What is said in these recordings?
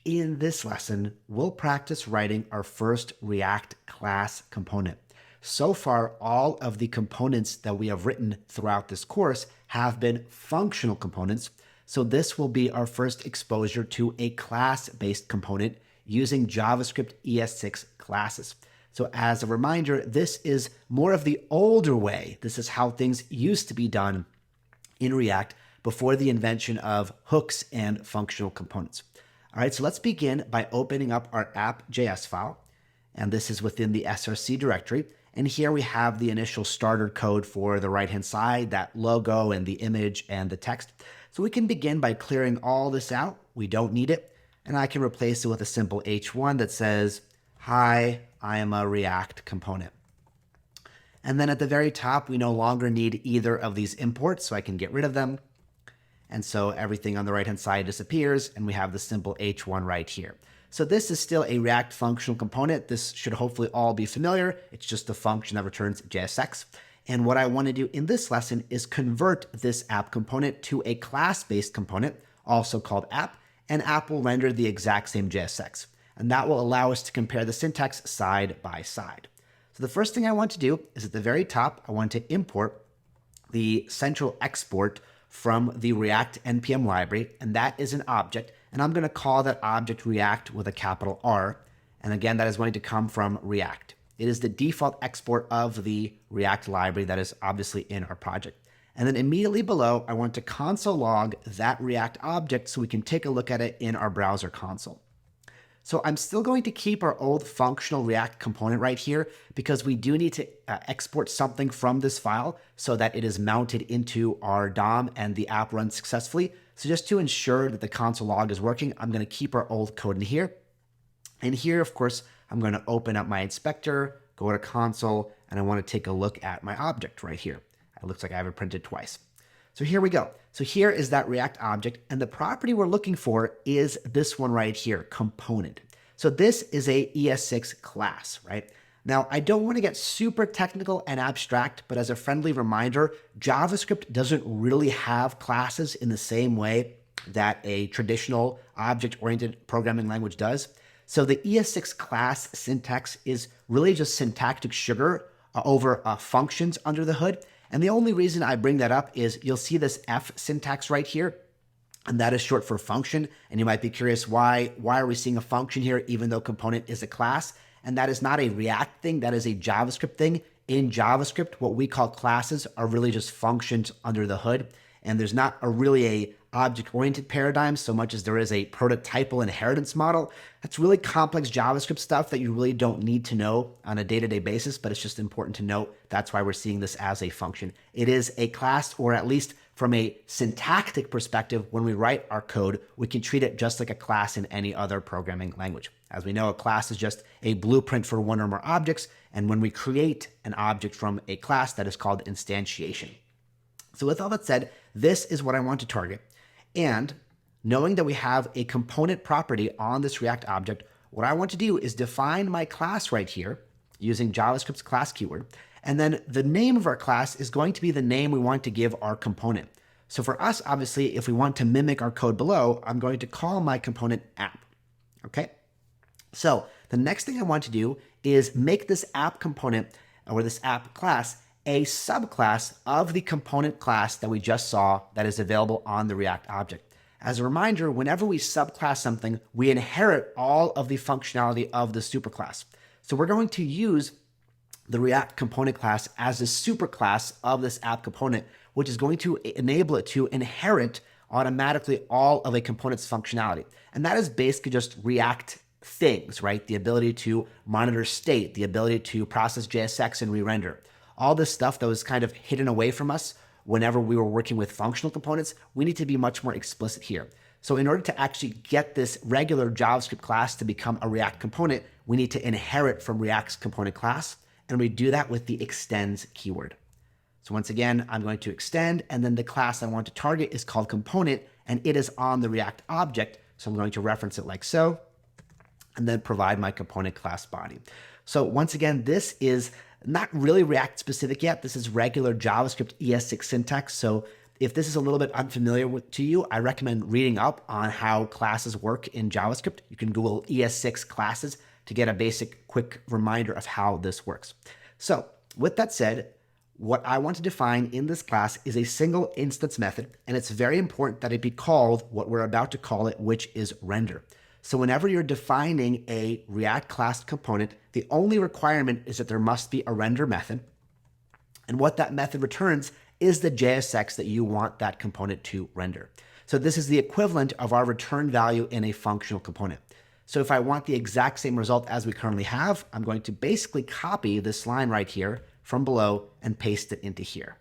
In this lesson, we'll practice writing our first React class component. So far, all of the components that we have written throughout this course have been functional components. So this will be our first exposure to a class-based component using JavaScript ES6 classes. So as a reminder, this is more of the older way. This is how things used to be done in React before the invention of hooks and functional components. All right, so let's begin by opening up our app.js file. And this is within the src directory. And here we have the initial starter code for the right-hand side, that logo and the image and the text. So we can begin by clearing all this out. We don't need it. And I can replace it with a simple H1 that says, "Hi, I am a React component." And then at the very top, we no longer need either of these imports, so I can get rid of them. And so everything on the right-hand side disappears, and we have the simple H1 right here. So this is still a React functional component. This should hopefully all be familiar. It's just a function that returns JSX. And what I want to do in this lesson is convert this app component to a class-based component, also called app, and app will render the exact same JSX. And that will allow us to compare the syntax side by side. So the first thing I want to do is at the very top, I want to import the central export from the React NPM library, and that is an object, and I'm going to call that object React with a capital R, and again, that is going to come from React. It is the default export of the React library that is obviously in our project. And then immediately below, I want to console log that React object so we can take a look at it in our browser console. So I'm still going to keep our old functional React component right here because we do need to export something from this file so that it is mounted into our DOM and the app runs successfully. So just to ensure that the console log is working, I'm going to keep our old code in here. And here, of course, I'm going to open up my inspector, go to console, and I want to take a look at my object right here. It looks like I have it printed twice. So here we go. So here is that React object, and the property we're looking for is this one right here, component. So this is a ES6 class, right? Now, I don't want to get super technical and abstract, but as a friendly reminder, JavaScript doesn't really have classes in the same way that a traditional object-oriented programming language does. So the ES6 class syntax is really just syntactic sugar over functions under the hood. And the only reason I bring that up is you'll see this F syntax right here, and that is short for function. And you might be curious, why are we seeing a function here even though component is a class? And that is not a React thing, that is a JavaScript thing. In JavaScript, what we call classes are really just functions under the hood. And there's not really a object-oriented paradigm so much as there is a prototypal inheritance model. That's really complex JavaScript stuff that you really don't need to know on a day-to-day basis, but it's just important to note. That's why we're seeing this as a function. It is a class, or at least from a syntactic perspective, when we write our code, we can treat it just like a class in any other programming language. As we know, a class is just a blueprint for one or more objects, and when we create an object from a class, that is called instantiation. So with all that said, this is what I want to target. And knowing that we have a component property on this React object, what I want to do is define my class right here using JavaScript's class keyword. And then the name of our class is going to be the name we want to give our component. So for us, obviously, if we want to mimic our code below, I'm going to call my component app. Okay? So the next thing I want to do is make this app component, or this app class, a subclass of the component class that we just saw that is available on the React object. As a reminder, whenever we subclass something, we inherit all of the functionality of the superclass. So we're going to use the React component class as a superclass of this app component, which is going to enable it to inherit automatically all of a component's functionality. And that is basically just React things, right? The ability to monitor state, the ability to process JSX and re-render. All this stuff that was kind of hidden away from us whenever we were working with functional components, we need to be much more explicit here. So in order to actually get this regular JavaScript class to become a React component, we need to inherit from React's component class, and we do that with the extends keyword. So once again, I'm going to extend, and then the class I want to target is called component, and it is on the React object. So I'm going to reference it like so, and then provide my component class body. So once again, this is not really React specific yet. This is regular JavaScript ES6 syntax. So If this is a little bit unfamiliar to you, I recommend reading up on how classes work in JavaScript. You can Google ES6 classes to get a basic quick reminder of how this works. So with that said, what I want to define in this class is a single instance method, and it's very important that it be called what we're about to call it, which is render. So whenever you're defining a React class component, the only requirement is that there must be a render method. And what that method returns is the JSX that you want that component to render. So this is the equivalent of our return value in a functional component. So if I want the exact same result as we currently have, I'm going to basically copy this line right here from below and paste it into here.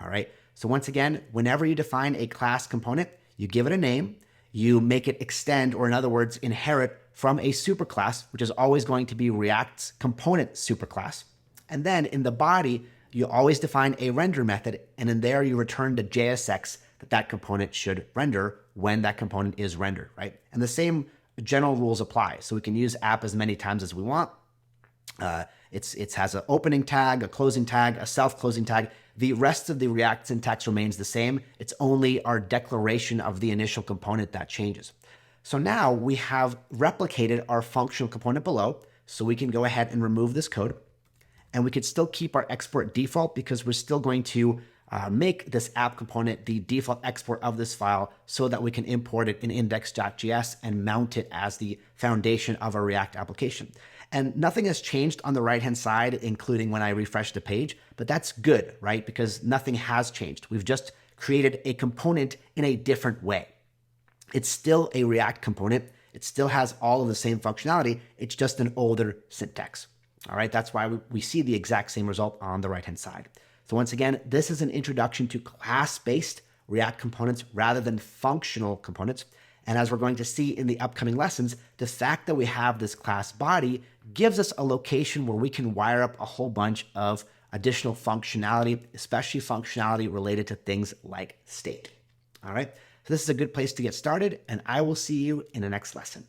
All right. So once again, whenever you define a class component, you give it a name, you make it extend, or in other words, inherit from a superclass, which is always going to be React's component superclass. And then in the body, you always define a render method, and in there you return the JSX that component should render when that component is rendered, right? And the same general rules apply. So we can use app as many times as we want. It has an opening tag, a closing tag, a self-closing tag. The rest of the React syntax remains the same. It's only our declaration of the initial component that changes. So now we have replicated our functional component below, so we can go ahead and remove this code. And we could still keep our export default because we're still going to make this app component the default export of this file so that we can import it in index.js and mount it as the foundation of a React application. And nothing has changed on the right-hand side, including when I refresh the page, but that's good, right? Because nothing has changed. We've just created a component in a different way. It's still a React component. It still has all of the same functionality. It's just an older syntax. All right, that's why we see the exact same result on the right-hand side. So once again, this is an introduction to class-based React components rather than functional components. And as we're going to see in the upcoming lessons, the fact that we have this class body gives us a location where we can wire up a whole bunch of additional functionality, especially functionality related to things like state. All right, so this is a good place to get started, and I will see you in the next lesson.